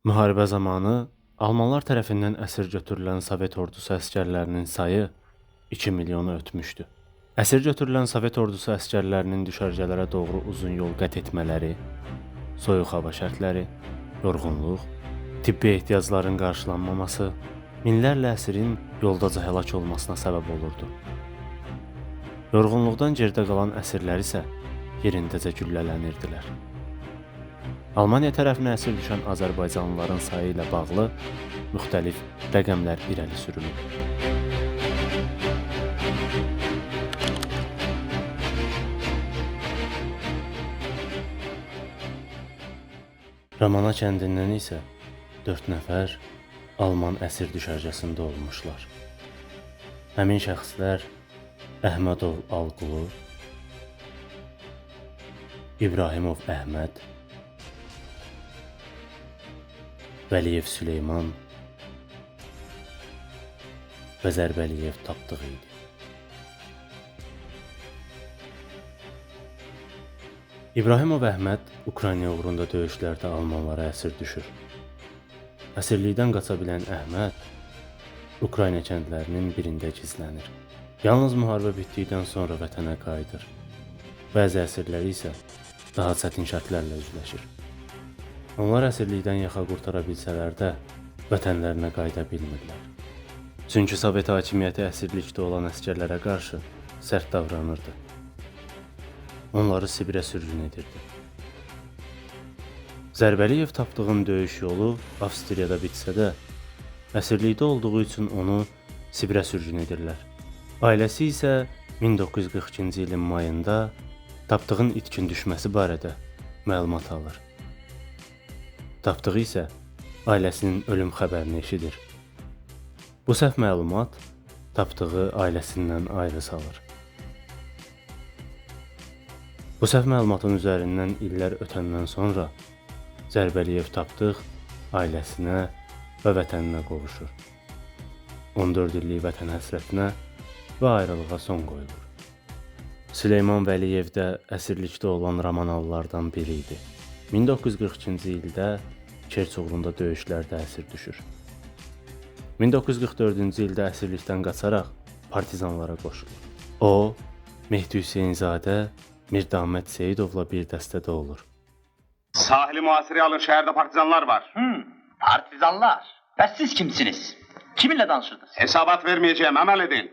Müharibə zamanı Almanlar tərəfindən əsir götürülən Sovet ordusu əsgərlərinin sayı 2 milyonu ötmüşdü. Əsir götürülən Sovet ordusu əsgərlərinin düşərgələrə doğru uzun yol qət etmələri, soyuq hava şərtləri, yorğunluq, tibbi ehtiyacların qarşılanmaması minlərləəsirin yoldaca həlak olmasına səbəb olurdu. Yorğunluqdan geridə qalan əsirlər isə yerindəcə güllələnirdilər. Almaniya tərəfinə əsir düşən Azərbaycanlıların sayı ilə bağlı müxtəlif rəqəmlər irəli sürülür. Ramana kəndindən isə 4 nəfər Alman əsir düşərgəsində olmuşlar. Həmin şəxslər Əhmədov Alqulu, İbrahimov Əhməd, Vəliyev Süleyman və Zərbəliyev Tapdıq idi. İbrahimov Əhməd Ukrayna uğrunda döyüşlərdə Almanlara əsir düşür. Əsirlikdən qaça bilən Əhməd Ukrayna kəndlərinin birində gizlənir. Yalnız müharibə bitdikdən sonra vətənə qayıdır. Bəzi əsirləri isə daha çətin şərtlərlə üzləşir. Onlar əsirlikdən yaxa qurtara bilsələr də vətənlərinə qayıda bilmirlər. Çünki Sovet hakimiyyəti əsirlikdə olan əsgərlərə qarşı sərt davranırdı. Onları Sibirə sürgün edirdi. Zərbəliyev Tapdığın döyüş yolu Avstriyada bitsə də, əsirlikdə olduğu üçün onu Sibirə sürgün edirlər. Ailəsi isə 1942-ci ilin mayında Tapdığın itkin düşməsi barədə məlumat alır. Tapdığı isə ailəsinin ölüm xəbərini eşidir. Bu səhv məlumat Tapdığı ailəsindən ayrı salır. Bu səhv məlumatın üzərindən illər ötəndən sonra Zərbəliyev Tapdıq ailəsinə və vətəninə qovuşur. 14 illik vətən həsrətinə və ayrılığa son qoyulur. Süleyman Vəliyev də əsirlikdə olan Ramanalılardan biri idi. 1942-ci ildə Kerç uğrunda döyüşlərdə əsir düşür. 1944-cü ildə əsirlikdən qaçaraq partizanlara qoşulur. O, Mehdi Hüseynzadə, Mirdamət Seyidovla bir dəstədə olur. Sahili muhasireye alın, şehirde partizanlar var. Partizanlar. Bəs siz kimsiniz? Kiminle danışırdınız? Hesabat vermeyeceğim, amel edin.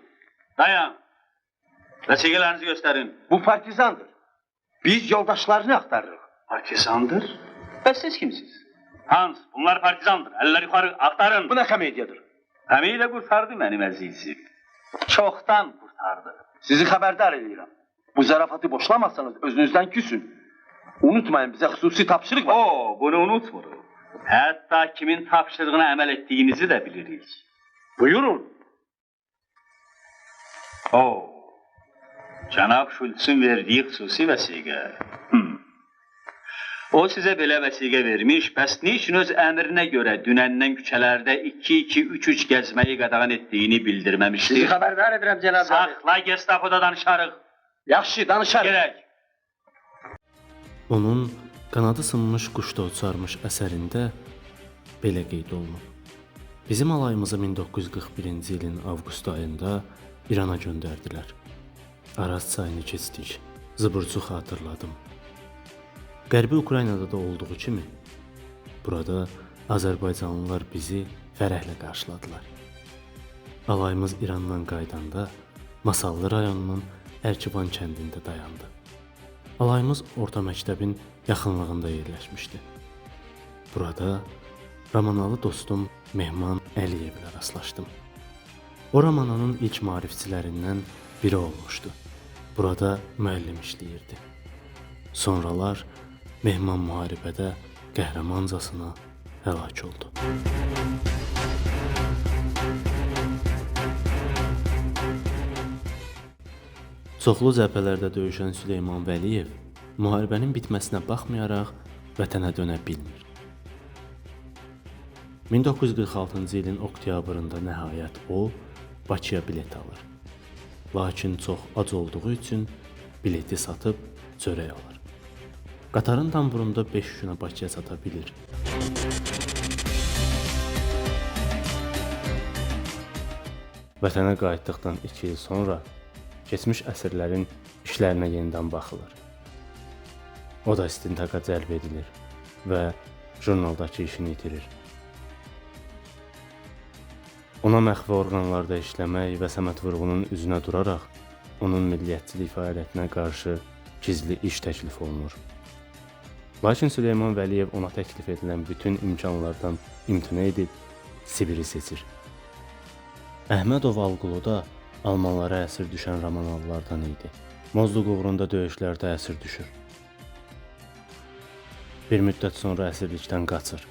Dayan. Vəsiqələrinizi göstərin. Bu partizandır. Biz yoldaşlarını aktarırıq. Partizandır? Bəs siz kimsiniz? Hans, bunlar partizandır. Eller yukarı aktarın. Bu ne komediyadır? Həmidə qurtardı mənim əzizim. Çoxdan qurtardı. Sizi xəbərdar edirəm. Bu zarafatı boşlamazsanız özünüzden küsün. Unutmayın, bize xüsusi tapşırıq var. Bunu unutmuruq. Hətta kimin tapşırığına əməl etdiyinizi də bilirik. Buyurun. Cənab Şultzun verdiyi xüsusi vəsiqə. O sizə belə vəsiqə vermiş, bəs niçin öz əmrinə görə dünəndən küçələrdə 2-2-3-3 gəzməyi qadağan etdiyini bildirməmişdir? Sizi xəbərdar edirəm, cənab Zəli. Saxla, Gestapoda danışarıq. Yaxşı, danışarıq. Gerək. Onun Qanadı sınmış quşda uçarmış əsərində belə qeyd olunub. Bizim alayımızı 1941-ci ilin avqust ayında İrana göndərdilər. Araz çayını keçdik, Zıburcu xatırladım. Qərbi Ukraynada da olduğu kimi, burada Azərbaycanlılar bizi fərəhlə qarşıladılar. Alayımız İrandan qaydanda Masallı rayonunun Ərkivan kəndində dayandı. Alayımız orta məktəbin yaxınlığında yerləşmişdi. Burada Ramanalı dostum Mehman Əliyevlə rastlaşdım. O Ramananın ilk maarifçilərindən biri olmuşdu. Burada müəllim işləyirdi. Sonralar Mehman müharibədə qəhrəmancasına həlak oldu. Çoxlu cəbhələrdə döyüşən Süleyman Vəliyev müharibənin bitməsinə baxmayaraq vətənə dönə bilmir. 1946-cı ilin oktyabrında nəhayət o Bakıya bilet alır. Lakin çox ac olduğu üçün bileti satıb çörək alır. Qatarın tamburunda 5 günə Bakıya çata bilir. Vətənə qayıtdıqdan 2 il sonra keçmiş əsirlərin işlərinə yenidən baxılır. O da istintaqa cəlb edilir və jurnaldakı işini itirir. Ona məxfi orqanlarda işləmək və Səməd Vurğunun üzünə duraraq onun milliyyətçilik fəaliyyətinə qarşı gizli iş təklif olunur. Lakin Süleyman Vəliyev ona təklif edilən bütün imkanlardan imtina edib Sibiri seçir. Əhmədov Alquluda Almanlara əsir düşən Romanovlardan idi. Mozluq uğrunda döyüşlərdə əsir düşür. Bir müddət sonra əsirlikdən qaçır.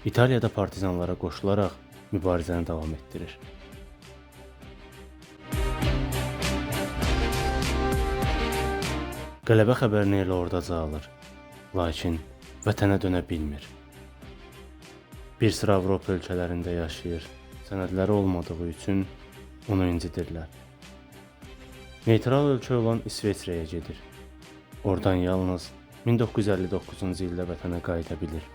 İtaliyada partizanlara qoşularaq mübarizəni davam etdirir. Qələbə xəbərini elə orada alır, lakin vətənə dönə bilmir. Bir sıra Avropa ölkələrində yaşayır, sənədləri olmadığı üçün onu incidirlər. Neytral ölkə olan İsveçrəyə gedir. Oradan yalnız 1959-cu ildə vətənə qayıda bilir.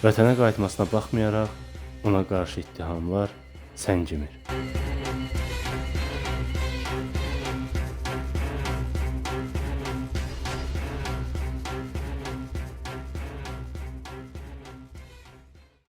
Vətənə qayıtmasına baxmayaraq ona qarşı ittihamlar səngimir.